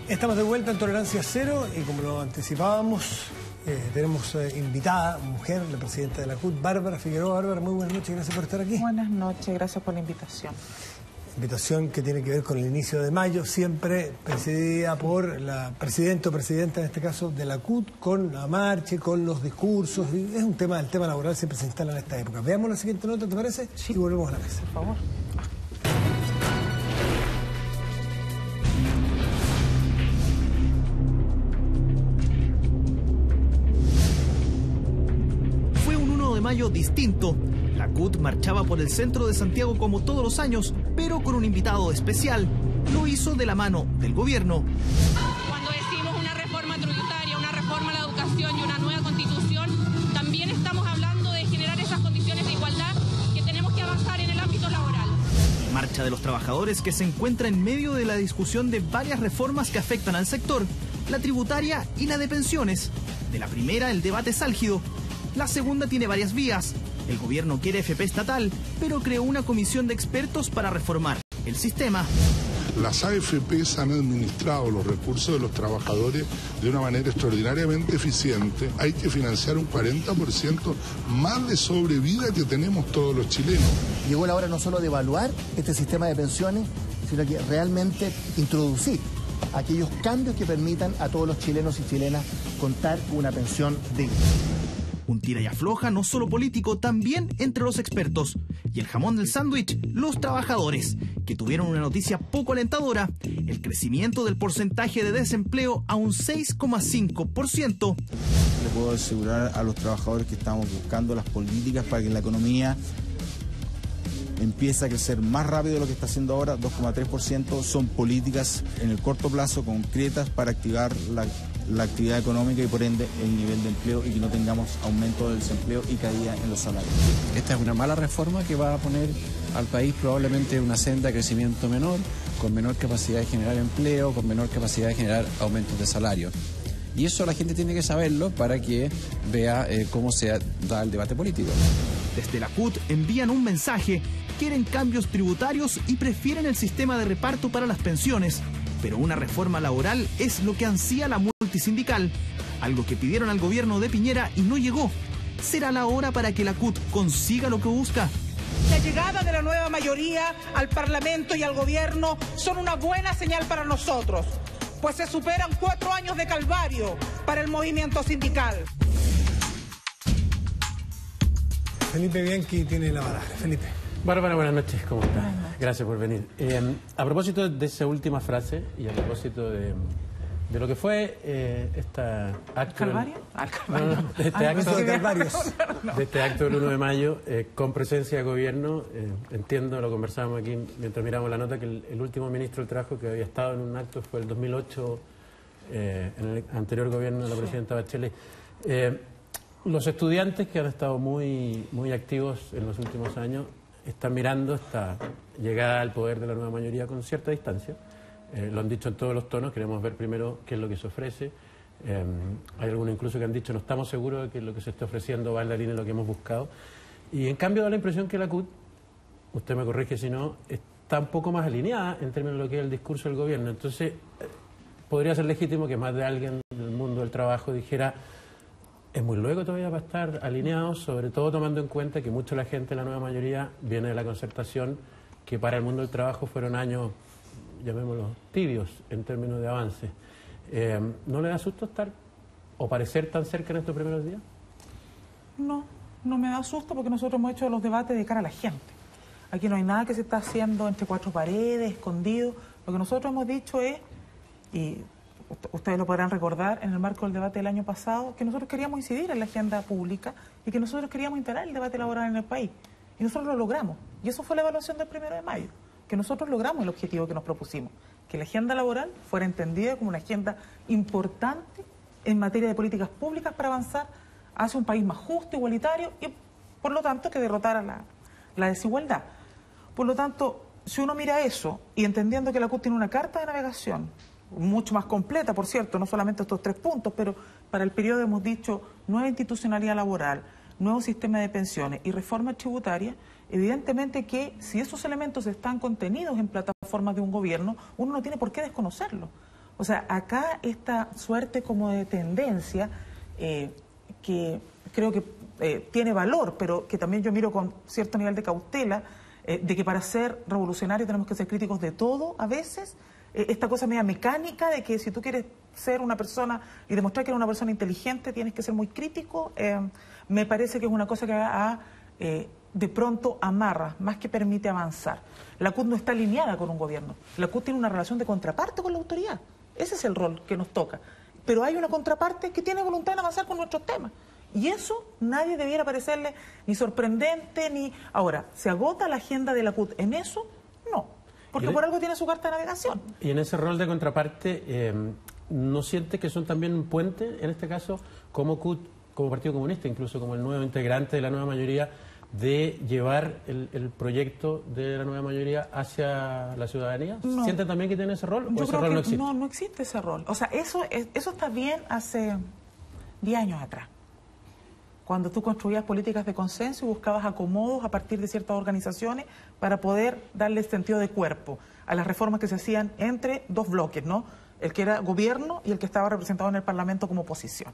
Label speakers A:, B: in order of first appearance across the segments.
A: Estamos de vuelta en Tolerancia Cero y como lo anticipábamos, tenemos invitada, mujer, la presidenta de la CUT, Bárbara Figueroa. Bárbara, muy buenas noches, gracias por estar aquí.
B: Buenas noches, gracias por la invitación.
A: Invitación que tiene que ver con el inicio de mayo, siempre presidida por la presidenta o presidenta, en este caso, de la CUT, con la marcha, con los discursos. Y es un tema, el tema laboral siempre se instala en esta época. Veamos la siguiente nota, ¿te parece?
B: Sí.
A: Y volvemos a la mesa.
B: Por favor.
C: De mayo distinto. La CUT marchaba por el centro de Santiago como todos los años, pero con un invitado especial. Lo hizo de la mano del gobierno.
D: Cuando decimos una reforma tributaria, una reforma a la educación y una nueva constitución, también estamos hablando de generar esas condiciones de igualdad que tenemos que avanzar en el ámbito laboral.
C: Marcha de los trabajadores que se encuentra en medio de la discusión de varias reformas que afectan al sector, la tributaria y la de pensiones. De la primera, el debate es álgido. La segunda tiene varias vías. El gobierno quiere FP estatal, pero creó una comisión de expertos para reformar el sistema.
E: Las AFPs han administrado los recursos de los trabajadores de una manera extraordinariamente eficiente. Hay que financiar un 40% más de sobrevida que tenemos todos los chilenos.
F: Llegó la hora no solo de evaluar este sistema de pensiones, sino que realmente introducir aquellos cambios que permitan a todos los chilenos y chilenas contar con una pensión digna.
C: Un tira y afloja no solo político, también entre los expertos. Y el jamón del sándwich, los trabajadores, que tuvieron una noticia poco alentadora: el crecimiento del porcentaje de desempleo a un 6,5%.
G: Le puedo asegurar a los trabajadores que estamos buscando las políticas para que la economía empiece a crecer más rápido de lo que está haciendo ahora, 2,3%. Son políticas en el corto plazo concretas para activar la actividad económica y por ende el nivel de empleo, y que no tengamos aumento del desempleo y caída en los salarios.
H: Esta es una mala reforma que va a poner al país probablemente en una senda de crecimiento menor, con menor capacidad de generar empleo, con menor capacidad de generar aumentos de salario. Y eso la gente tiene que saberlo para que vea cómo se da el debate político.
C: Desde la CUT envían un mensaje: quieren cambios tributarios y prefieren el sistema de reparto para las pensiones. Pero una reforma laboral es lo que ansía la multisindical, algo que pidieron al gobierno de Piñera y no llegó. ¿Será la hora para que la CUT consiga lo que busca?
B: La llegada de la nueva mayoría al Parlamento y al gobierno son una buena señal para nosotros, pues se superan 4 años de calvario para el movimiento sindical.
A: Felipe Bianchi tiene la palabra. Felipe.
I: Bárbara, buenas noches, ¿cómo estás? Gracias por venir. A propósito de esa última frase y a propósito de lo que fue esta acto...
B: ¿Calvario?
I: De este acto del 1 de mayo, con presencia de gobierno. Entiendo, lo conversábamos aquí mientras miramos la nota, que el último ministro del Trabajo que había estado en un acto fue el 2008, en el anterior gobierno de la presidenta Bachelet. Los estudiantes, que han estado muy activos en los últimos años, están mirando esta llegada al poder de la nueva mayoría con cierta distancia. Lo han dicho en todos los tonos. Queremos ver primero qué es lo que se ofrece. Hay algunos incluso que han dicho: no estamos seguros de que lo que se está ofreciendo va en la línea de lo que hemos buscado. Y en cambio da la impresión que la CUT, usted me corrige si no, está un poco más alineada en términos de lo que es el discurso del gobierno. Entonces podría ser legítimo que más de alguien del mundo del trabajo dijera: es muy luego todavía para estar alineados, sobre todo tomando en cuenta que mucha la gente, la nueva mayoría, viene de la concertación, que para el mundo del trabajo fueron años, llamémoslo, tibios en términos de avance. ¿No le da susto estar o parecer tan cerca en estos primeros días?
B: No, no me da susto, porque nosotros hemos hecho los debates de cara a la gente. Aquí no hay nada que se está haciendo entre 4 paredes, escondido. Lo que nosotros hemos dicho es, y ustedes lo podrán recordar en el marco del debate del año pasado, que nosotros queríamos incidir en la agenda pública y que nosotros queríamos integrar el debate laboral en el país. Y nosotros lo logramos. Y eso fue la evaluación del 1 de mayo, que nosotros logramos el objetivo que nos propusimos, que la agenda laboral fuera entendida como una agenda importante en materia de políticas públicas para avanzar hacia un país más justo, igualitario y, por lo tanto, que derrotara la desigualdad. Por lo tanto, si uno mira eso y entendiendo que la CUT tiene una carta de navegación mucho más completa, por cierto, no solamente estos 3 puntos, pero para el periodo hemos dicho nueva institucionalidad laboral, nuevo sistema de pensiones y reforma tributaria, evidentemente que si esos elementos están contenidos en plataformas de un gobierno, uno no tiene por qué desconocerlo, O sea, acá esta suerte como de tendencia que creo que tiene valor, pero que también yo miro con cierto nivel de cautela, de que para ser revolucionario tenemos que ser críticos de todo a veces, esta cosa media mecánica de que si tú quieres ser una persona y demostrar que eres una persona inteligente tienes que ser muy crítico, me parece que es una cosa que de pronto amarra, más que permite avanzar. La CUT no está alineada con un gobierno, la CUT tiene una relación de contraparte con la autoridad, ese es el rol que nos toca, pero hay una contraparte que tiene voluntad de avanzar con nuestros temas. Y eso nadie debiera parecerle ni sorprendente, ni... Ahora, ¿se agota la agenda de la CUT en eso? No, porque por algo tiene su carta de navegación.
I: Y en ese rol de contraparte, ¿no siente que son también un puente, en este caso, como CUT, como Partido Comunista, incluso como el nuevo integrante de la nueva mayoría, de llevar el proyecto de la nueva mayoría hacia la ciudadanía?
B: No.
I: ¿Siente también que tiene ese rol?
B: Yo
I: ¿O ese
B: creo
I: rol
B: que
I: no existe?
B: no existe ese rol. O sea, eso está bien hace 10 años atrás, cuando tú construías políticas de consenso y buscabas acomodos a partir de ciertas organizaciones para poder darle sentido de cuerpo a las reformas que se hacían entre dos bloques, ¿no? El que era gobierno y el que estaba representado en el Parlamento como oposición.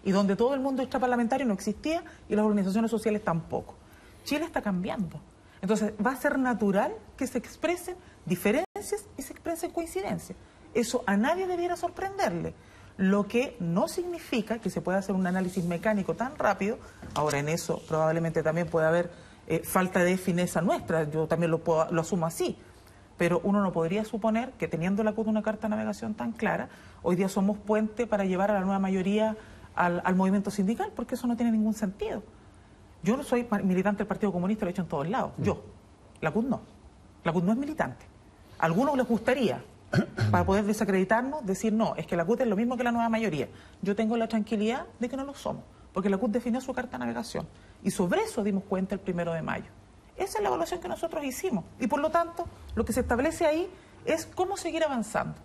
B: Y donde todo el mundo extraparlamentario no existía y las organizaciones sociales tampoco. Chile está cambiando. Entonces va a ser natural que se expresen diferencias y se expresen coincidencias. Eso a nadie debiera sorprenderle. Lo que no significa que se pueda hacer un análisis mecánico tan rápido. Ahora en eso probablemente también puede haber falta de fineza nuestra, yo también lo asumo así, pero uno no podría suponer que teniendo la CUT una carta de navegación tan clara, hoy día somos puente para llevar a la nueva mayoría al movimiento sindical, porque eso no tiene ningún sentido. Yo no soy militante del Partido Comunista, lo he hecho en todos lados, yo. La CUT no. La CUT no es militante. A algunos les gustaría, para poder desacreditarnos, decir no, es que la CUT es lo mismo que la nueva mayoría. Yo tengo la tranquilidad de que no lo somos, porque la CUT definió su carta de navegación y sobre eso dimos cuenta el 1 de mayo. Esa es la evaluación que nosotros hicimos y por lo tanto lo que se establece ahí es cómo seguir avanzando.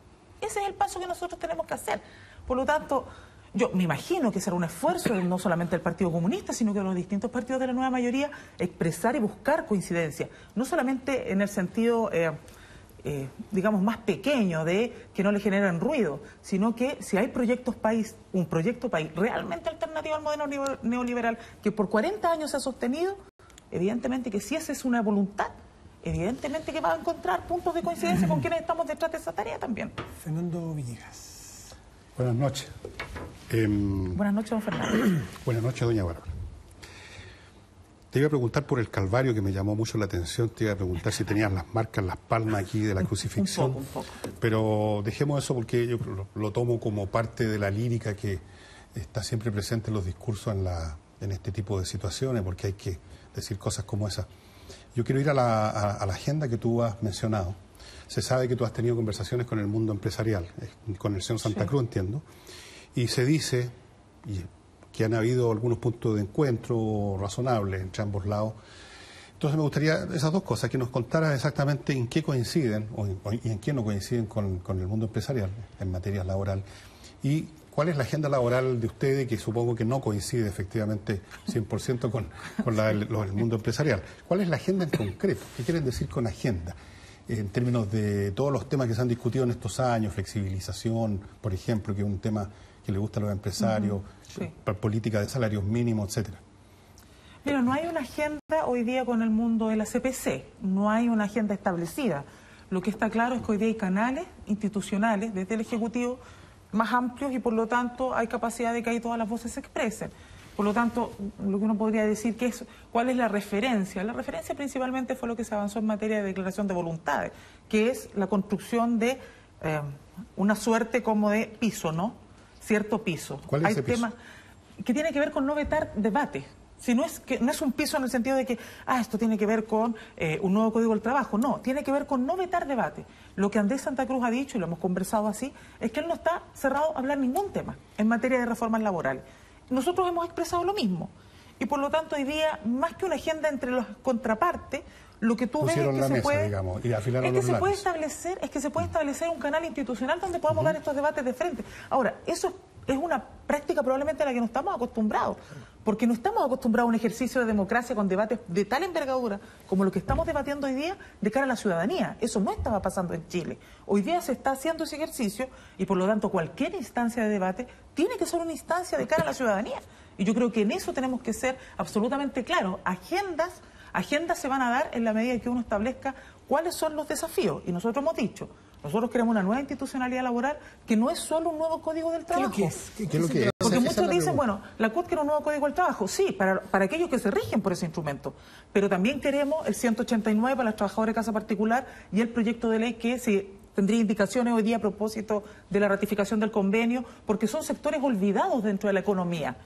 B: Ese es el paso que nosotros tenemos que hacer. Por lo tanto, yo me imagino que será un esfuerzo no solamente del Partido Comunista, sino que de los distintos partidos de la nueva mayoría expresar y buscar coincidencias, no solamente en el sentido digamos, más pequeño, de que no le generen ruido, sino que si hay proyectos país, un proyecto país realmente alternativo al modelo neoliberal, que por 40 años se ha sostenido, evidentemente que si esa es una voluntad, evidentemente que va a encontrar puntos de coincidencia con quienes estamos detrás de esa tarea también.
A: Fernando Villegas.
J: Buenas noches.
B: Buenas noches, don Fernando.
J: Buenas noches, doña Bárbara. Te iba a preguntar por el Calvario, que me llamó mucho la atención. Te iba a preguntar si tenías las marcas, las palmas aquí de la crucifixión.
B: Un poco.
J: Pero dejemos eso porque yo lo tomo como parte de la lírica que está siempre presente en los discursos en este tipo de situaciones, porque hay que decir cosas como esa. Yo quiero ir a la agenda que tú has mencionado. Se sabe que tú has tenido conversaciones con el mundo empresarial, con el señor Santa Cruz, entiendo, y se dice que han habido algunos puntos de encuentro razonables entre ambos lados. Entonces me gustaría esas dos cosas, que nos contaras exactamente en qué coinciden y en qué no coinciden con el mundo empresarial en materia laboral. Y cuál es la agenda laboral de ustedes, que supongo que no coincide efectivamente 100% con la del mundo empresarial. ¿Cuál es la agenda en concreto? ¿Qué quieren decir con agenda? En términos de todos los temas que se han discutido en estos años, flexibilización, por ejemplo, que es un tema que le gusta a los empresarios, política de salarios mínimos, etcétera.
B: Mira, no hay una agenda hoy día con el mundo de la CPC, no hay una agenda establecida. Lo que está claro es que hoy día hay canales institucionales desde el Ejecutivo más amplios y por lo tanto hay capacidad de que ahí todas las voces se expresen. Por lo tanto, lo que uno podría decir que es, ¿cuál es la referencia? La referencia principalmente fue lo que se avanzó en materia de declaración de voluntades, que es la construcción de una suerte como de piso, ¿no? Cierto piso.
J: ¿Cuál es ese piso?
B: Temas que tiene que ver con no vetar debate. Si no es un piso en el sentido de que esto tiene que ver con un nuevo Código del Trabajo. No, tiene que ver con no vetar debate. Lo que Andrés Santa Cruz ha dicho, y lo hemos conversado así, es que él no está cerrado a hablar ningún tema en materia de reformas laborales. Nosotros hemos expresado lo mismo. Y por lo tanto, hoy día, más que una agenda entre las contrapartes, lo que tú ves es que se puede establecer un canal institucional donde podamos dar estos debates de frente. Ahora, eso es una práctica probablemente a la que no estamos acostumbrados, porque no estamos acostumbrados a un ejercicio de democracia con debates de tal envergadura como lo que estamos debatiendo hoy día de cara a la ciudadanía. Eso no estaba pasando en Chile. Hoy día se está haciendo ese ejercicio y por lo tanto cualquier instancia de debate tiene que ser una instancia de cara a la ciudadanía. Y yo creo que en eso tenemos que ser absolutamente claros. Agendas se van a dar en la medida que uno establezca cuáles son los desafíos. Y nosotros hemos dicho, nosotros queremos una nueva institucionalidad laboral que no es solo un nuevo código del trabajo.
F: ¿Qué es lo que es?
B: Porque muchos dicen, bueno, la CUT quiere un nuevo código del trabajo. Sí, para aquellos que se rigen por ese instrumento. Pero también queremos el 189 para los trabajadores de casa particular y el proyecto de ley que tendría indicaciones hoy día a propósito de la ratificación del convenio, porque son sectores olvidados dentro de la economía.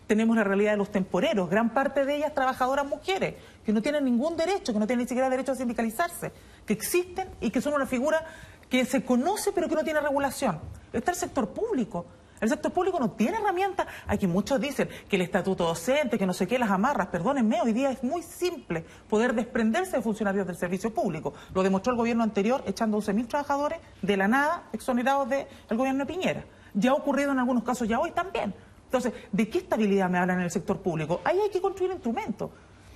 B: Tenemos la realidad de los temporeros, gran parte de ellas trabajadoras mujeres, que no tienen ningún derecho, que no tienen ni siquiera derecho a sindicalizarse, que existen y que son una figura que se conoce pero que no tiene regulación. Está el sector público. El sector público no tiene herramientas. Aquí muchos dicen que el estatuto docente, que no sé qué, las amarras. Perdónenme, hoy día es muy simple poder desprenderse de funcionarios del servicio público. Lo demostró el gobierno anterior, echando 11.000 trabajadores de la nada, exonerados del gobierno de Piñera. Ya ha ocurrido en algunos casos, ya hoy también. Entonces, ¿de qué estabilidad me hablan en el sector público? Ahí hay que construir instrumentos.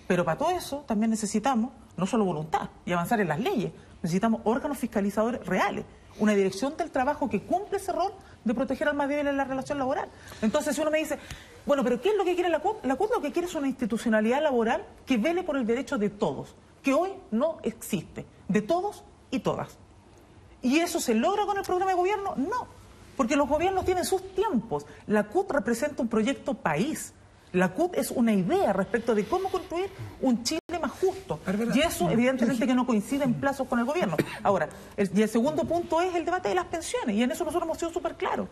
B: Pero para todo eso también necesitamos no solo voluntad y avanzar en las leyes, necesitamos órganos fiscalizadores reales, una dirección del trabajo que cumple ese rol de proteger al más débil en la relación laboral. Entonces, si uno me dice, bueno, pero ¿qué es lo que quiere la CUT? La CUT lo que quiere es una institucionalidad laboral que vele por el derecho de todos, que hoy no existe, de todos y todas. ¿Y eso se logra con el programa de gobierno? No, porque los gobiernos tienen sus tiempos. La CUT representa un proyecto país. La CUT es una idea respecto de cómo construir un Chile más justo. Y eso, evidentemente, que no coincide en plazos con el gobierno. Ahora, el segundo punto es el debate de las pensiones, y en eso nosotros hemos sido súper claros.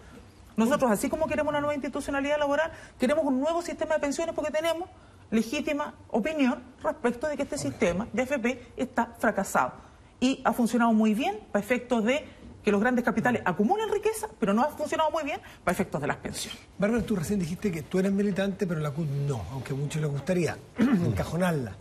B: Nosotros, así como queremos una nueva institucionalidad laboral, queremos un nuevo sistema de pensiones porque tenemos legítima opinión respecto de que este sistema de AFP está fracasado. Y ha funcionado muy bien para efectos de que los grandes capitales acumulen riqueza, pero no ha funcionado muy bien para efectos de las pensiones.
A: Bárbara, tú recién dijiste que tú eres militante, pero la CUT no, aunque a muchos les gustaría encajonarla.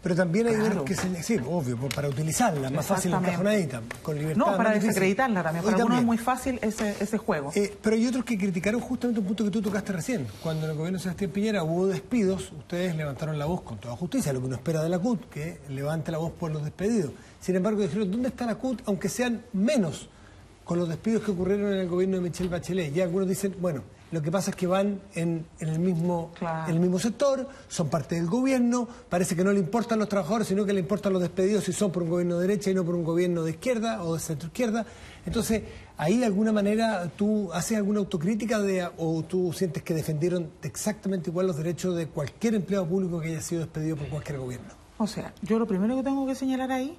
A: Pero también hay otros que sí, obvio, para utilizarla, más fácil encajonadita, con libertad.
B: No, para desacreditarla también, para algunos es muy fácil ese juego.
A: Pero hay otros que criticaron justamente un punto que tú tocaste recién. Cuando en el gobierno de Sebastián Piñera hubo despidos, ustedes levantaron la voz con toda justicia, lo que uno espera de la CUT, que levante la voz por los despedidos. Sin embargo, dijeron, ¿dónde está la CUT? Aunque sean menos con los despidos que ocurrieron en el gobierno de Michelle Bachelet. Ya algunos dicen, bueno, lo que pasa es que van en el mismo sector, son parte del gobierno, parece que no le importan los trabajadores, sino que le importan los despedidos si son por un gobierno de derecha y no por un gobierno de izquierda o de centro-izquierda. Entonces, ahí de alguna manera tú haces alguna autocrítica o tú sientes que defendieron exactamente igual los derechos de cualquier empleado público que haya sido despedido por cualquier gobierno.
B: O sea, yo lo primero que tengo que señalar ahí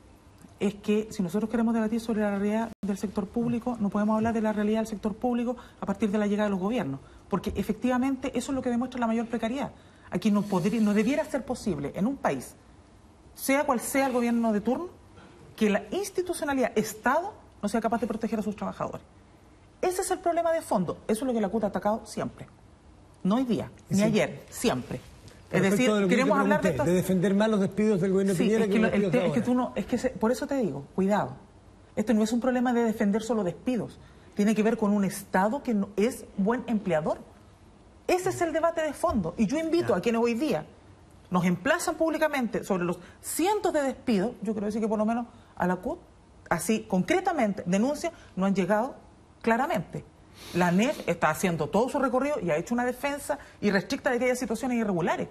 B: es que si nosotros queremos debatir sobre la realidad del sector público, no podemos hablar de la realidad del sector público a partir de la llegada de los gobiernos, porque efectivamente eso es lo que demuestra la mayor precariedad. Aquí no debiera ser posible en un país, sea cual sea el gobierno de turno, que la institucionalidad Estado no sea capaz de proteger a sus trabajadores. Ese es el problema de fondo. Eso es lo que la CUT ha atacado siempre. No hoy día, ni ayer, siempre. Es decir, queremos hablar de
A: defender más los despidos del gobierno de Piñera
B: por eso te digo, cuidado. Este no es un problema de defender solo despidos. Tiene que ver con un Estado que no es buen empleador. Ese es el debate de fondo. Y yo invito a quienes hoy día nos emplazan públicamente sobre los cientos de despidos, yo quiero decir que por lo menos a la CUT, así concretamente, denuncias, no han llegado claramente. La ANEF está haciendo todo su recorrido y ha hecho una defensa irrestricta de que haya situaciones irregulares.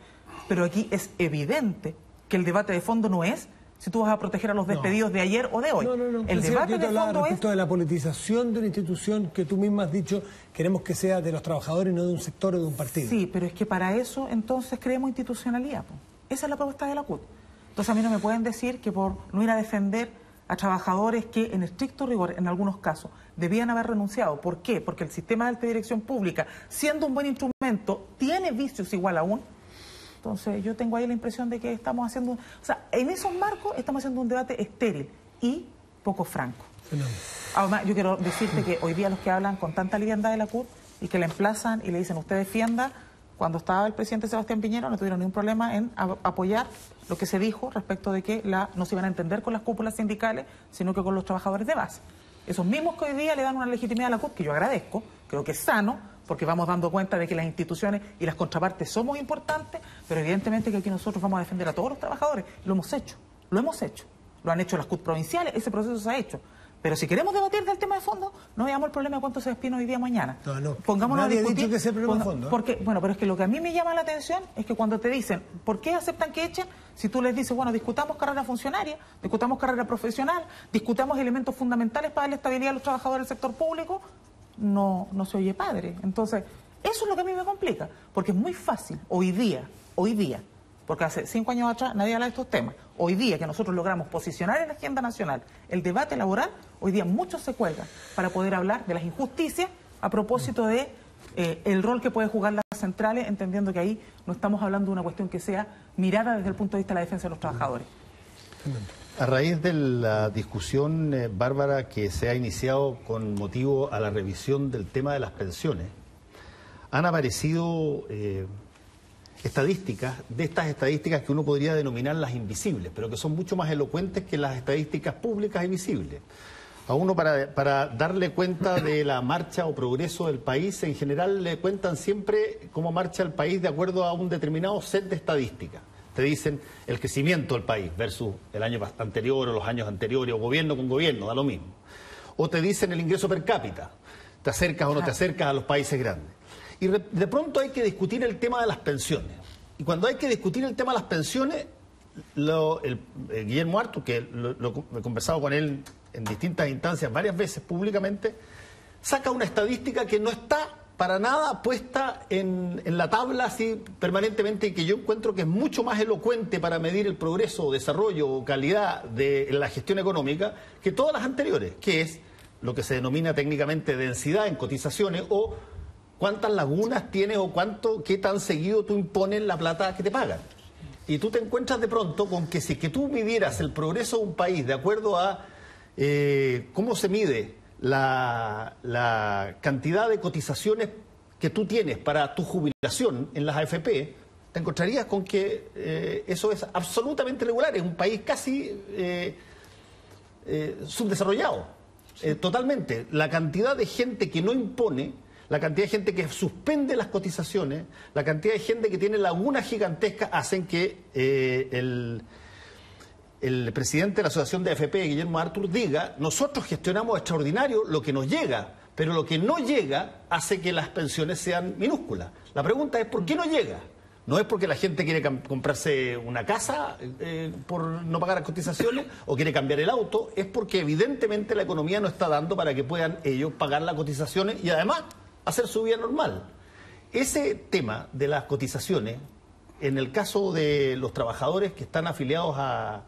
B: Pero aquí es evidente que el debate de fondo no es si tú vas a proteger a los despedidos de ayer o de hoy.
A: No.
B: El debate de fondo
A: respecto de la politización de una institución que tú misma has dicho queremos que sea de los trabajadores y no de un sector o de un partido.
B: Sí, pero es que para eso entonces creemos institucionalidad. Esa es la propuesta de la CUT. Entonces a mí no me pueden decir que por no ir a defender a trabajadores que en estricto rigor, en algunos casos, debían haber renunciado. ¿Por qué? Porque el sistema de alta dirección pública, siendo un buen instrumento, tiene vicios igual aún. Entonces yo tengo ahí la impresión de que estamos haciendo... O sea, en esos marcos estamos haciendo un debate estéril y poco franco. Además, yo quiero decirte que hoy día los que hablan con tanta liviandad de la CUT y que la emplazan y le dicen usted defienda, cuando estaba el presidente Sebastián Piñera no tuvieron ningún problema en apoyar lo que se dijo respecto de que no se iban a entender con las cúpulas sindicales, sino que con los trabajadores de base. Esos mismos que hoy día le dan una legitimidad a la CUT, que yo agradezco, creo que es sano, porque vamos dando cuenta de que las instituciones y las contrapartes somos importantes, pero evidentemente que aquí nosotros vamos a defender a todos los trabajadores. Lo hemos hecho, lo han hecho las CUT provinciales, ese proceso se ha hecho. Pero si queremos debatir del tema de fondo, no veamos el problema de cuánto se despide hoy día o mañana.
A: No.
B: Pongámonos
A: Nadie
B: a discutir.
A: ha dicho que sea el problema de fondo.
B: Porque, bueno, pero es que lo que a mí me llama la atención es que cuando te dicen, ¿por qué aceptan que echen? Si tú les dices, bueno, discutamos carrera funcionaria, discutamos carrera profesional, discutamos elementos fundamentales para la estabilidad de los trabajadores del sector público, no se oye padre. Entonces, eso es lo que a mí me complica, porque es muy fácil hoy día, porque hace 5 años atrás nadie habla de estos temas. Hoy día que nosotros logramos posicionar en la agenda nacional el debate laboral, hoy día muchos se cuelgan para poder hablar de las injusticias a propósito de el rol que puede jugar las centrales, entendiendo que ahí no estamos hablando de una cuestión que sea mirada desde el punto de vista de la defensa de los trabajadores.
K: A raíz de la discusión, Bárbara, que se ha iniciado con motivo a la revisión del tema de las pensiones, han aparecido estadísticas, de estas estadísticas que uno podría denominar las invisibles, pero que son mucho más elocuentes que las estadísticas públicas y visibles. A uno para darle cuenta de la marcha o progreso del país, en general le cuentan siempre cómo marcha el país de acuerdo a un determinado set de estadísticas. Te dicen el crecimiento del país versus el año anterior o los años anteriores, o gobierno con gobierno, da lo mismo. O te dicen el ingreso per cápita, te acercas o no te acercas a los países grandes. Y de pronto hay que discutir el tema de las pensiones. Y cuando hay que discutir el tema de las pensiones, Guillermo Artur, que he conversado con él en distintas instancias varias veces públicamente, saca una estadística que no está para nada puesta en la tabla así permanentemente, y que yo encuentro que es mucho más elocuente para medir el progreso, desarrollo o calidad de la gestión económica que todas las anteriores, que es lo que se denomina técnicamente densidad en cotizaciones, o cuántas lagunas tienes o qué tan seguido tú impones la plata que te pagan. Y tú te encuentras de pronto con que si que tú midieras el progreso de un país de acuerdo a cómo se mide la cantidad de cotizaciones que tú tienes para tu jubilación en las AFP, te encontrarías con que eso es absolutamente irregular. Es un país casi subdesarrollado, totalmente. La cantidad de gente que no impone, la cantidad de gente que suspende las cotizaciones, la cantidad de gente que tiene lagunas gigantescas, hacen que el presidente de la Asociación de AFP, Guillermo Artur, diga: nosotros gestionamos extraordinario lo que nos llega, pero lo que no llega hace que las pensiones sean minúsculas. La pregunta es: ¿por qué no llega? No es porque la gente quiere comprarse una casa por no pagar las cotizaciones o quiere cambiar el auto, es porque evidentemente la economía no está dando para que puedan ellos pagar las cotizaciones y además hacer su vida normal. Ese tema de las cotizaciones, en el caso de los trabajadores que están afiliados a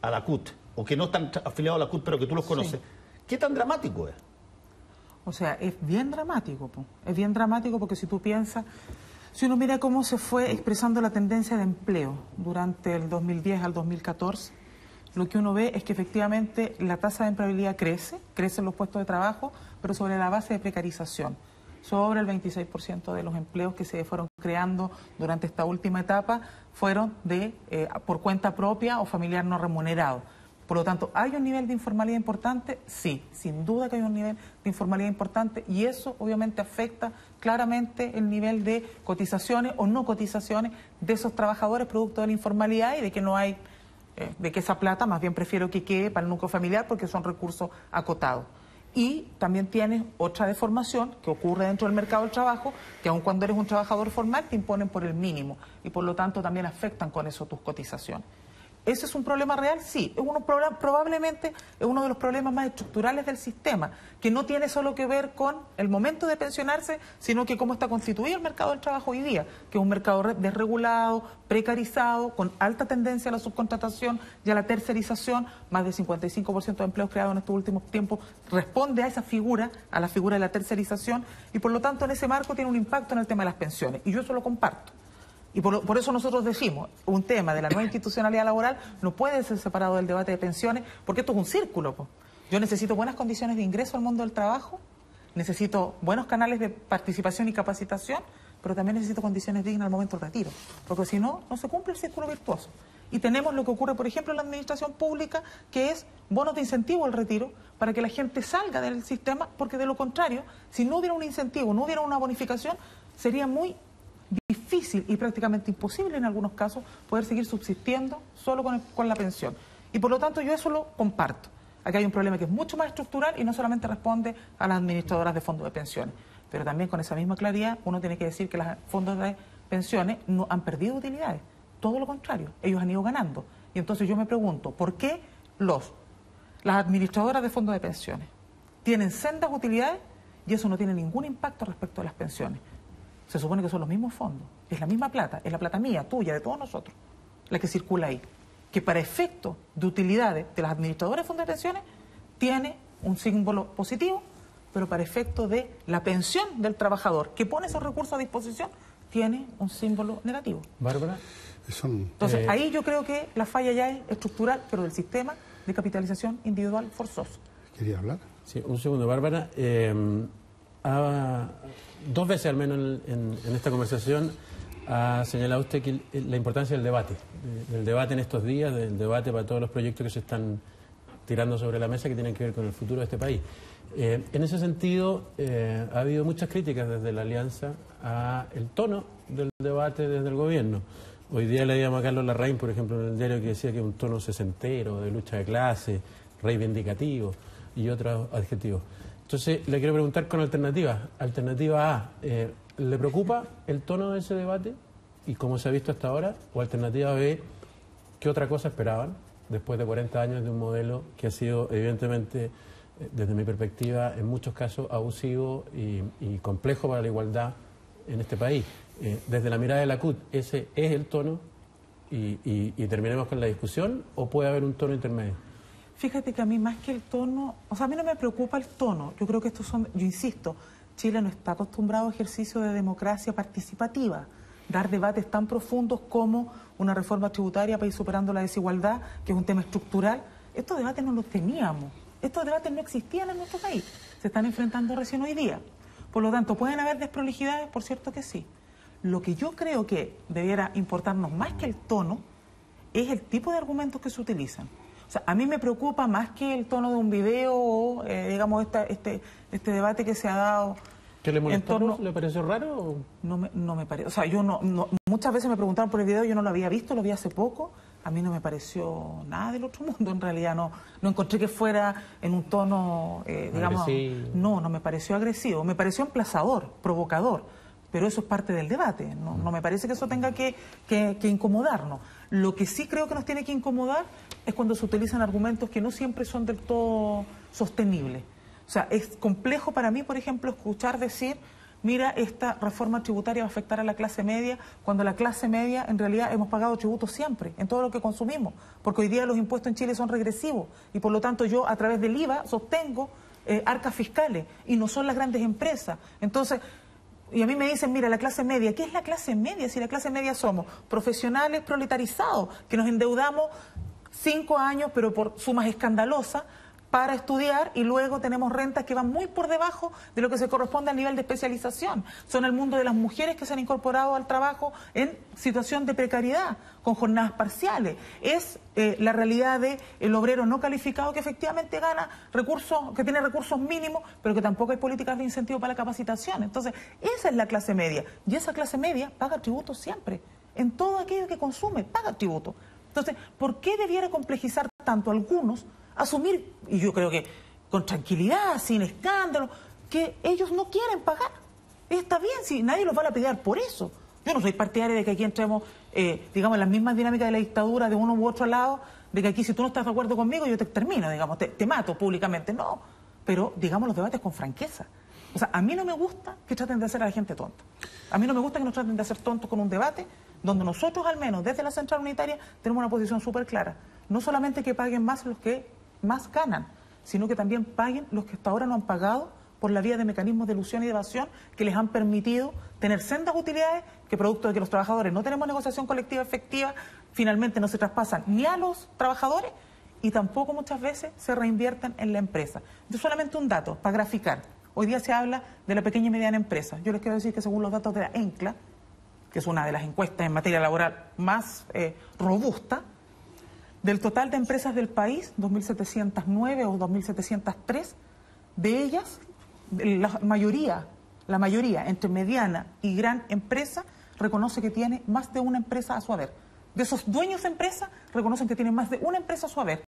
K: la CUT, o que no están afiliados a la CUT pero que tú los conoces, sí, ¿qué tan dramático es?
B: O sea, es bien dramático, es bien dramático, porque si tú piensas, si uno mira cómo se fue expresando la tendencia de empleo durante el 2010 al 2014, lo que uno ve es que efectivamente la tasa de empleabilidad crecen los puestos de trabajo, pero sobre la base de precarización. Sobre el 26% de los empleos que se fueron creando durante esta última etapa fueron por cuenta propia o familiar no remunerado. Por lo tanto, ¿hay un nivel de informalidad importante? Sí, sin duda que hay un nivel de informalidad importante, y eso obviamente afecta claramente el nivel de cotizaciones o no cotizaciones de esos trabajadores producto de la informalidad, y de que no hay, de que esa plata más bien prefiero que quede para el núcleo familiar porque son recursos acotados. Y también tienes otra deformación que ocurre dentro del mercado del trabajo, que aun cuando eres un trabajador formal te imponen por el mínimo y por lo tanto también afectan con eso tus cotizaciones. ¿Ese es un problema real? Sí, probablemente es uno de los problemas más estructurales del sistema, que no tiene solo que ver con el momento de pensionarse, sino que cómo está constituido el mercado del trabajo hoy día, que es un mercado desregulado, precarizado, con alta tendencia a la subcontratación y a la tercerización. Más del 55% de empleos creados en estos últimos tiempos responde a esa figura, a la figura de la tercerización, y por lo tanto en ese marco tiene un impacto en el tema de las pensiones, y yo eso lo comparto. Y por eso nosotros decimos, un tema de la nueva institucionalidad laboral no puede ser separado del debate de pensiones, porque esto es un círculo. Yo necesito buenas condiciones de ingreso al mundo del trabajo, necesito buenos canales de participación y capacitación, pero también necesito condiciones dignas al momento del retiro, porque si no, no se cumple el círculo virtuoso. Y tenemos lo que ocurre, por ejemplo, en la administración pública, que es bonos de incentivo al retiro, para que la gente salga del sistema, porque de lo contrario, si no hubiera un incentivo, no hubiera una bonificación, sería muy difícil y prácticamente imposible en algunos casos poder seguir subsistiendo solo con la pensión. Y por lo tanto yo eso lo comparto. Aquí hay un problema que es mucho más estructural y no solamente responde a las administradoras de fondos de pensiones. Pero también con esa misma claridad uno tiene que decir que los fondos de pensiones no han perdido utilidades. Todo lo contrario, ellos han ido ganando. Y entonces yo me pregunto, ¿por qué las administradoras de fondos de pensiones tienen sendas utilidades y eso no tiene ningún impacto respecto a las pensiones? Se supone que son los mismos fondos, es la misma plata, es la plata mía, tuya, de todos nosotros, la que circula ahí, que para efectos de utilidades de las administradoras de fondos de pensiones tiene un símbolo positivo, pero para efectos de la pensión del trabajador que pone esos recursos a disposición tiene un símbolo negativo.
I: Bárbara.
B: Entonces ahí yo creo que la falla ya es estructural, pero del sistema de capitalización individual forzoso.
J: ¿Quería hablar?
I: Sí, un segundo, Bárbara. Dos veces al menos en esta conversación ha señalado usted que la importancia del debate en estos días, del debate para todos los proyectos que se están tirando sobre la mesa que tienen que ver con el futuro de este país. En ese sentido, ha habido muchas críticas desde la Alianza al tono del debate desde el gobierno. Hoy día leíamos a Carlos Larraín, por ejemplo, en el diario, que decía que es un tono sesentero, de lucha de clase, reivindicativo y otros adjetivos. Entonces, le quiero preguntar con alternativas. Alternativa A, ¿le preocupa el tono de ese debate y cómo se ha visto hasta ahora? O alternativa B, ¿qué otra cosa esperaban después de 40 años de un modelo que ha sido, evidentemente, desde mi perspectiva, en muchos casos abusivo y complejo para la igualdad en este país? Desde la mirada de la CUT, ¿ese es el tono y terminemos con la discusión o puede haber un tono intermedio?
B: Fíjate que a mí más que el tono, o sea, a mí no me preocupa el tono. Yo creo que yo insisto, Chile no está acostumbrado a ejercicio de democracia participativa, dar debates tan profundos como una reforma tributaria para ir superando la desigualdad, que es un tema estructural. Estos debates no los teníamos, estos debates no existían en nuestro país, se están enfrentando recién hoy día. Por lo tanto, ¿pueden haber desprolijidades? Por cierto que sí. Lo que yo creo que debiera importarnos más que el tono es el tipo de argumentos que se utilizan. O sea, a mí me preocupa más que el tono de un video o, digamos, este debate que se ha dado.
I: ¿Qué le molestó? ¿Le pareció raro?
B: No me parece. O sea, muchas veces me preguntaron por el video, yo no lo había visto, lo vi hace poco. A mí no me pareció nada del otro mundo, en realidad. No encontré que fuera en un tono, digamos... Agresivo. No me pareció agresivo. Me pareció emplazador, provocador. Pero eso es parte del debate. No me parece que eso tenga que incomodarnos. Lo que sí creo que nos tiene que incomodar es cuando se utilizan argumentos que no siempre son del todo sostenibles. O sea, es complejo para mí, por ejemplo, escuchar decir, mira, esta reforma tributaria va a afectar a la clase media, cuando la clase media en realidad hemos pagado tributos siempre, en todo lo que consumimos, porque hoy día los impuestos en Chile son regresivos y por lo tanto yo a través del IVA sostengo arcas fiscales y no son las grandes empresas. Entonces... Y a mí me dicen, mira, la clase media, ¿qué es la clase media? Si la clase media somos profesionales proletarizados, que nos endeudamos 5 años, pero por sumas escandalosas, para estudiar y luego tenemos rentas que van muy por debajo de lo que se corresponde al nivel de especialización. Son el mundo de las mujeres que se han incorporado al trabajo en situación de precariedad, con jornadas parciales. Es la realidad del obrero no calificado que efectivamente gana recursos, que tiene recursos mínimos, pero que tampoco hay políticas de incentivo para la capacitación. Entonces, esa es la clase media. Y esa clase media paga tributos siempre. En todo aquello que consume, paga tributo. Entonces, ¿por qué debiera complejizar tanto algunos asumir, y yo creo que con tranquilidad, sin escándalo, que ellos no quieren pagar? Está bien, si nadie los va a lapidar por eso. Yo no soy partidaria de que aquí entremos, digamos, en las mismas dinámicas de la dictadura de uno u otro lado, de que aquí si tú no estás de acuerdo conmigo yo te extermino, digamos, te mato públicamente. No, pero digamos los debates con franqueza. O sea, a mí no me gusta que traten de hacer a la gente tonta. A mí no me gusta que nos traten de hacer tontos con un debate donde nosotros, al menos desde la Central Unitaria, tenemos una posición súper clara. No solamente que paguen más los que más ganan, sino que también paguen los que hasta ahora no han pagado por la vía de mecanismos de ilusión y de evasión que les han permitido tener sendas utilidades que, producto de que los trabajadores no tenemos negociación colectiva efectiva, finalmente no se traspasan ni a los trabajadores y tampoco muchas veces se reinvierten en la empresa. Yo solamente un dato para graficar. Hoy día se habla de la pequeña y mediana empresa. Yo les quiero decir que según los datos de la ENCLA, que es una de las encuestas en materia laboral más robusta, Del total de empresas del país, 2.709 o 2.703, de ellas, la mayoría, entre mediana y gran empresa, reconoce que tiene más de una empresa a su haber. De esos dueños de empresa, reconocen que tienen más de una empresa a su haber.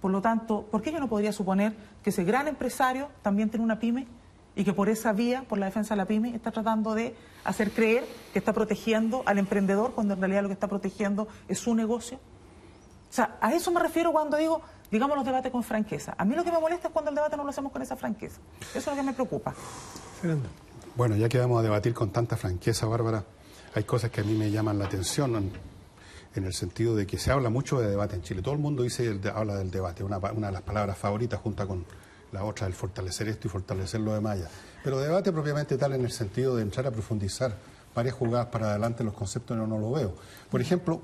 B: Por lo tanto, ¿por qué yo no podría suponer que ese gran empresario también tiene una pyme y que por esa vía, por la defensa de la pyme, está tratando de hacer creer que está protegiendo al emprendedor cuando en realidad lo que está protegiendo es su negocio? O sea, a eso me refiero cuando digo, digamos, los debates con franqueza. A mí lo que me molesta es cuando el debate no lo hacemos con esa franqueza. Eso es lo que me preocupa.
J: Fernando. Bueno, ya que vamos a debatir con tanta franqueza, Bárbara, hay cosas que a mí me llaman la atención en el sentido de que se habla mucho de debate en Chile. Todo el mundo habla del debate, una de las palabras favoritas junto con la otra, el fortalecer esto y fortalecer lo de Maya. Pero debate propiamente tal en el sentido de entrar a profundizar varias jugadas para adelante los conceptos, no lo veo. Por ejemplo,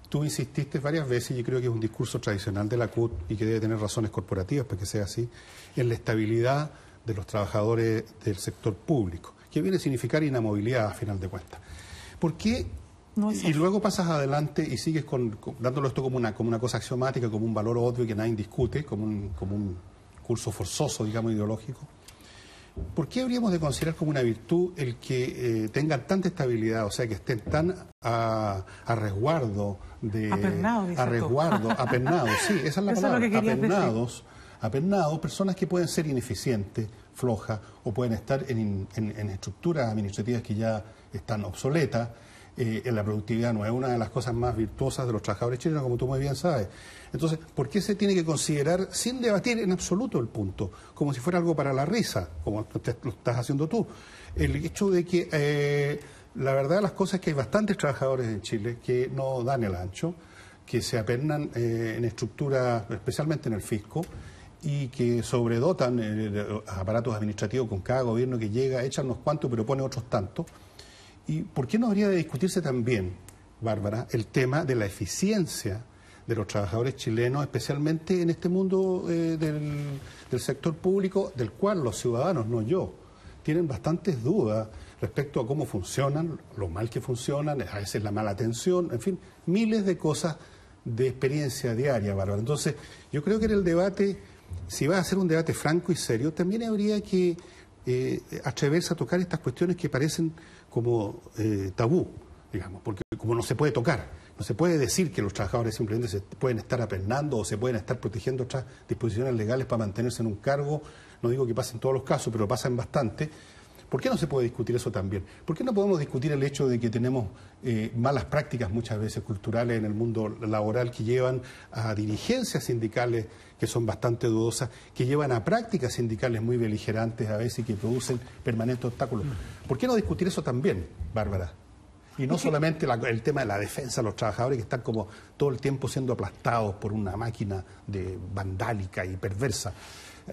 J: tú insististe varias veces, y yo creo que es un discurso tradicional de la CUT y que debe tener razones corporativas para que sea así, en la estabilidad de los trabajadores del sector público, que viene a significar inamovilidad a final de cuentas. ¿Por qué? No es y luego pasas adelante y sigues dándolo esto como una cosa axiomática, como un valor obvio que nadie discute, como un curso forzoso, digamos, ideológico. ¿Por qué habríamos de considerar como una virtud el que tengan tanta estabilidad, o sea, que estén tan a resguardo de... Apernados, sí, esa es la palabra, apernados, personas que pueden ser ineficientes, flojas, o pueden estar en estructuras administrativas que ya están obsoletas. En la productividad no es una de las cosas más virtuosas de los trabajadores chilenos, como tú muy bien sabes. Entonces, ¿por qué se tiene que considerar, sin debatir en absoluto el punto, como si fuera algo para la risa, como lo estás haciendo tú? El hecho de que, la verdad de las cosas es que hay bastantes trabajadores en Chile que no dan el ancho, que se apernan en estructuras, especialmente en el fisco, y que sobredotan aparatos administrativos con cada gobierno que llega, echan unos cuantos, pero pone otros tantos. ¿Y por qué no habría de discutirse también, Bárbara, el tema de la eficiencia de los trabajadores chilenos, especialmente en este mundo del sector público, del cual los ciudadanos, no yo, tienen bastantes dudas respecto a cómo funcionan, lo mal que funcionan, a veces la mala atención, en fin, miles de cosas de experiencia diaria, Bárbara. Entonces, yo creo que en el debate, si va a ser un debate franco y serio, también habría que atreverse a tocar estas cuestiones que parecen como tabú, digamos, porque como no se puede tocar, no se puede decir que los trabajadores simplemente se pueden estar apernando o se pueden estar protegiendo otras disposiciones legales para mantenerse en un cargo. No digo que pasen todos los casos, pero pasan bastante. ¿Por qué no se puede discutir eso también? ¿Por qué no podemos discutir el hecho de que tenemos malas prácticas muchas veces culturales en el mundo laboral que llevan a dirigencias sindicales que son bastante dudosas, que llevan a prácticas sindicales muy beligerantes a veces y que producen permanentes obstáculos? ¿Por qué no discutir eso también, Bárbara? Y no solamente el tema de la defensa de los trabajadores que están como todo el tiempo siendo aplastados por una máquina vandálica y perversa.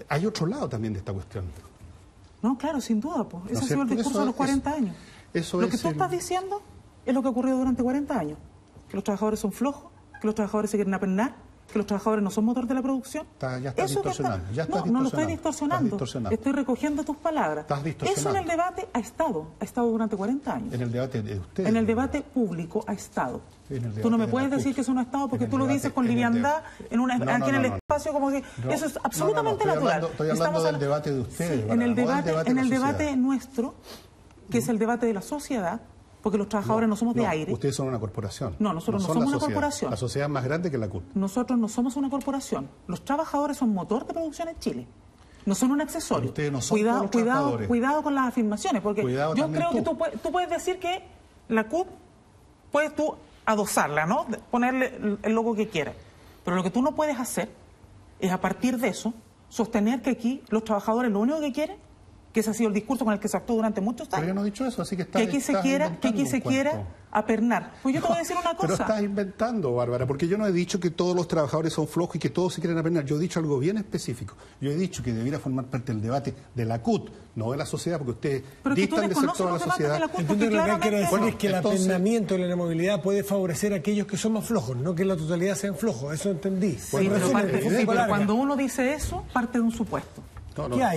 J: Hay otro lado también de esta cuestión.
B: No, claro, sin duda, pues. Ese ha sido el discurso de los 40 años. Lo que tú estás diciendo es lo que ha ocurrido durante 40 años. Que los trabajadores son flojos, que los trabajadores se quieren apernar, que los trabajadores no son motor de la producción.
J: Ya estás distorsionando.
B: No lo estoy distorsionando. Estoy recogiendo tus palabras. Eso en el debate ha estado durante 40 años.
J: En el debate de ustedes.
B: En el debate público ha estado. Tú no me puedes decir que eso no ha estado porque tú lo dices con liviandad aquí en el espacio como que eso es absolutamente natural.
J: Estoy hablando del debate de ustedes.
B: Sí, en el debate nuestro, que es el debate de la sociedad, porque los trabajadores no somos de aire.
J: Ustedes son una corporación.
B: No, nosotros no somos una corporación.
J: La sociedad es más grande que la CUT.
B: Nosotros no somos una corporación. Los trabajadores son motor de producción en Chile. No son un accesorio.
J: Ustedes no son
B: cuidado con las afirmaciones, porque yo creo que tú puedes decir que la CUT puedes tú adosarla, ¿no? Ponerle el logo que quieras. Pero lo que tú no puedes hacer es a partir de eso sostener que aquí los trabajadores lo único que quieren, que ese ha sido el discurso con el que se actuó durante muchos años.
J: Pero yo no he dicho eso, así que
B: que aquí se quiera apernar. Pues yo te voy a decir una cosa.
J: Pero estás inventando, Bárbara, porque yo no he dicho que todos los trabajadores son flojos y que todos se quieren apernar. Yo he dicho algo bien específico. Yo he dicho que debiera formar parte del debate de la CUT, no de la sociedad, porque ustedes distan de ser toda la sociedad.
A: Entonces lo que hay que decir es que el apernamiento y la inamovilidad puede favorecer a aquellos que son más flojos, no que la totalidad sean flojos. Eso entendí.
B: Sí, pero cuando uno dice eso, parte de un supuesto.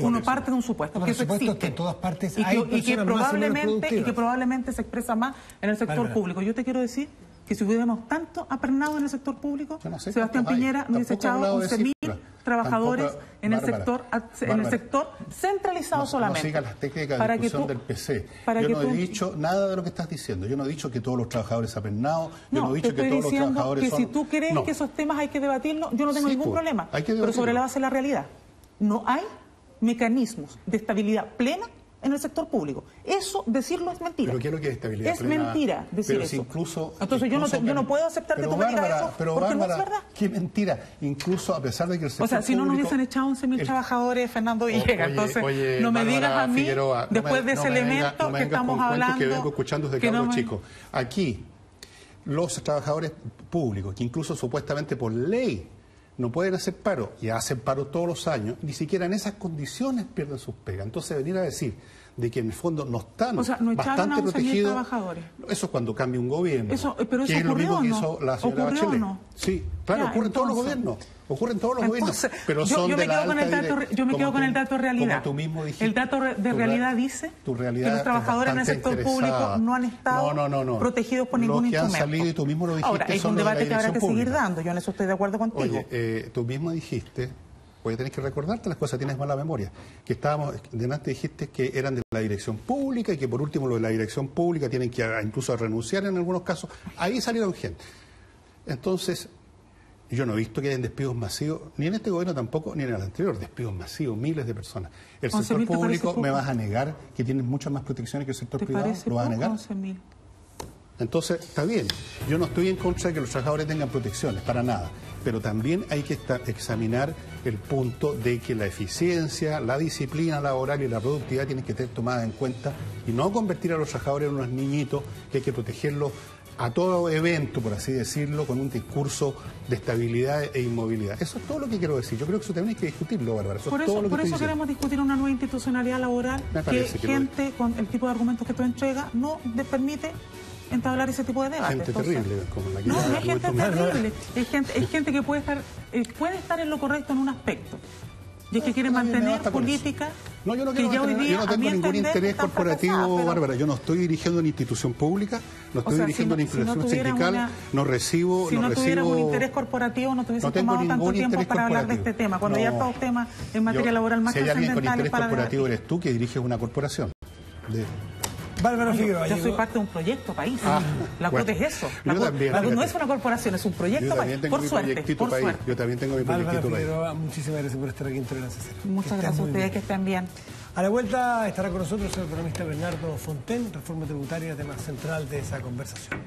B: Uno parte de un supuesto, que eso existe.
A: Que en todas partes
B: y que probablemente se expresa más en el sector público. Yo te quiero decir que si hubiéramos tanto apernado en el sector público,
J: Yo no sé
B: Sebastián
J: cuántos hay.
B: Piñera no hubiese
J: Tampoco he
B: echado
J: hablado de
B: 11.000
J: cifras.
B: trabajadores
J: Tampoco,
B: en el
J: Bárbara,
B: sector centralizado solamente.
J: No sigas las técnicas de
B: Para que
J: discusión
B: tú-
J: del PC.
B: para
J: Yo
B: que
J: no he
B: tú-
J: dicho nada de lo que estás diciendo. Yo no he dicho que todos los trabajadores apernados. Yo no he
B: te
J: dicho que
B: estoy
J: todos los
B: diciendo
J: trabajadores
B: que
J: son...
B: si tú crees
J: No.
B: que esos temas hay que debatirlos, yo no tengo
J: Sí,
B: ningún
J: pues,
B: problema.
J: hay que
B: Pero sobre
J: debatirlo.
B: la base de la realidad. No hay mecanismos de estabilidad plena en el sector público. Eso, decirlo es mentira.
J: Pero ¿qué es lo que es estabilidad
B: Es
J: plena?
B: mentira decir
J: Pero
B: eso.
J: si incluso...
B: Entonces yo no puedo aceptar que
J: pero
B: tú me digas
J: Bárbara,
B: eso,
J: pero
B: porque
J: Bárbara,
B: no es verdad.
J: qué mentira. Incluso a pesar de que el sector
B: O sea, si no nos
J: público-
B: hubiesen echado 11.000
J: el-
B: trabajadores, Fernando Villegas, entonces no me
J: Bárbara
B: digas a mí,
J: Figueroa,
B: después de ese elemento
J: no me
B: que
J: vengas
B: estamos
J: con cuentos
B: hablando...
J: que vengo escuchando desde
B: que
J: cabros
B: no me-
J: chicos. Aquí, los trabajadores públicos, que incluso supuestamente por ley no pueden hacer paro, y hacen paro todos los años, ni siquiera en esas condiciones pierden sus pegas. Entonces, venir a decir de que en el fondo no están
B: O sea, no echaron a
J: bastante
B: 11.000
J: protegidos.
B: trabajadores.
J: Eso es cuando cambia un gobierno.
B: Eso, pero eso
J: que es lo
B: ocurrió,
J: mismo que
B: ¿no?
J: hizo la señora
B: ¿Ocurrió
J: Bachelet.
B: o no?
J: Sí, claro,
B: Ya,
J: ocurre en todos los
B: entonces.
J: gobiernos. Ocurre en todos los
B: Entonces,
J: gobiernos. Pero
B: yo
J: son
B: me
J: de la
B: quedo con el
J: alta
B: dato,
J: direc-
B: yo me
J: como
B: quedo con
J: tú-
B: el dato de realidad.
J: Como tú mismo dijiste.
B: El dato de
J: Tu
B: realidad
J: re-
B: dice
J: tu realidad
B: que los
J: es
B: trabajadores en el
J: bastante
B: sector público
J: interesada.
B: no han estado
J: No.
B: protegidos por ningún
J: Los que han
B: instrumento.
J: salido, y tú mismo lo dijiste,
B: Ahora, es
J: son
B: un
J: los de la
B: debate que habrá que
J: dirección
B: seguir
J: pública.
B: dando. Yo en eso estoy de acuerdo contigo.
J: Oye, tú mismo dijiste, voy a tener que recordarte las cosas, tienes mala memoria, que estábamos, delante dijiste que eran de la dirección pública y que por último lo de la dirección pública tienen que incluso renunciar en algunos casos. Ahí salieron gente. Entonces, yo no he visto que hayan despidos masivos, ni en este gobierno tampoco, ni en el anterior, despidos masivos, miles de personas. El
B: 11.000
J: sector
B: te parece
J: público,
B: poco.
J: ¿me vas a negar que tienen muchas más protecciones que el sector
B: ¿Te
J: privado?
B: parece
J: ¿Lo vas a
B: poco,
J: negar?
B: 11.000?
J: Entonces, está bien, yo no estoy en contra de que los trabajadores tengan protecciones, para nada, pero también hay que examinar el punto de que la eficiencia, la disciplina laboral y la productividad tienen que ser tomadas en cuenta y no convertir a los trabajadores en unos niñitos que hay que protegerlos a todo evento, por así decirlo, con un discurso de estabilidad e inmovilidad. Eso es todo lo que quiero decir. Yo creo que eso también hay que discutirlo, Bárbara. Eso
B: Por
J: es todo
B: eso,
J: lo que
B: por
J: estoy
B: eso
J: diciendo.
B: queremos discutir una nueva institucionalidad laboral
J: Me
B: que
J: parece que
B: gente con el tipo de argumentos que tú entregas no les permite entablar ese tipo de debate.
J: Gente
B: Entonces,
J: terrible, como la que
B: no,
J: ya
B: no es gente
J: muy tomada.
B: terrible, es gente que puede estar en lo correcto en un aspecto. Y es que quiere
J: Nadie me
B: mantener
J: basta con
B: políticas
J: No, yo no
B: que
J: quiero
B: ya hoy
J: mantener-
B: día,
J: yo no
B: a mi
J: tengo ningún
B: entender,
J: interés
B: están
J: corporativo,
B: fracasadas, pero-
J: Bárbara. Yo no estoy dirigiendo una institución pública, no estoy
B: O sea,
J: dirigiendo una
B: si no
J: institución
B: tuvieras
J: sindical,
B: una-
J: no recibo...
B: Si no tuvieras un
J: recibo-
B: interés corporativo, no te hubieses
J: No tengo
B: tomado tanto
J: ningún
B: tiempo
J: interés
B: para hablar de
J: corporativo.
B: este tema, cuando
J: No.
B: hay hartos temas en materia
J: Yo-
B: laboral más
J: si hay alguien con
B: trascendentales
J: interés
B: para
J: corporativo
B: debatir.
J: eres tú que diriges una corporación.
A: Bárbara Figueroa.
B: Yo soy
A: llegó-
B: parte de un proyecto país. La
J: bueno.
B: CUT es eso.
J: Yo
B: La CUT
J: también,
B: no
J: fíjate.
B: es una corporación, es un proyecto
J: Yo
B: país.
J: también tengo
B: Por
J: mi
B: suerte,
J: proyectito
B: por
J: país.
B: suerte.
J: Yo también tengo mi
A: Bárbara
J: proyectito país.
A: Figueroa, muchísimas gracias por estar aquí en Tolerancia Cero.
B: Muchas
A: Que estés
B: gracias a
A: muy
B: ustedes,
A: bien.
B: que estén bien.
A: A la vuelta estará con nosotros el economista Bernardo Fonten, reforma tributaria, tema central de esa conversación.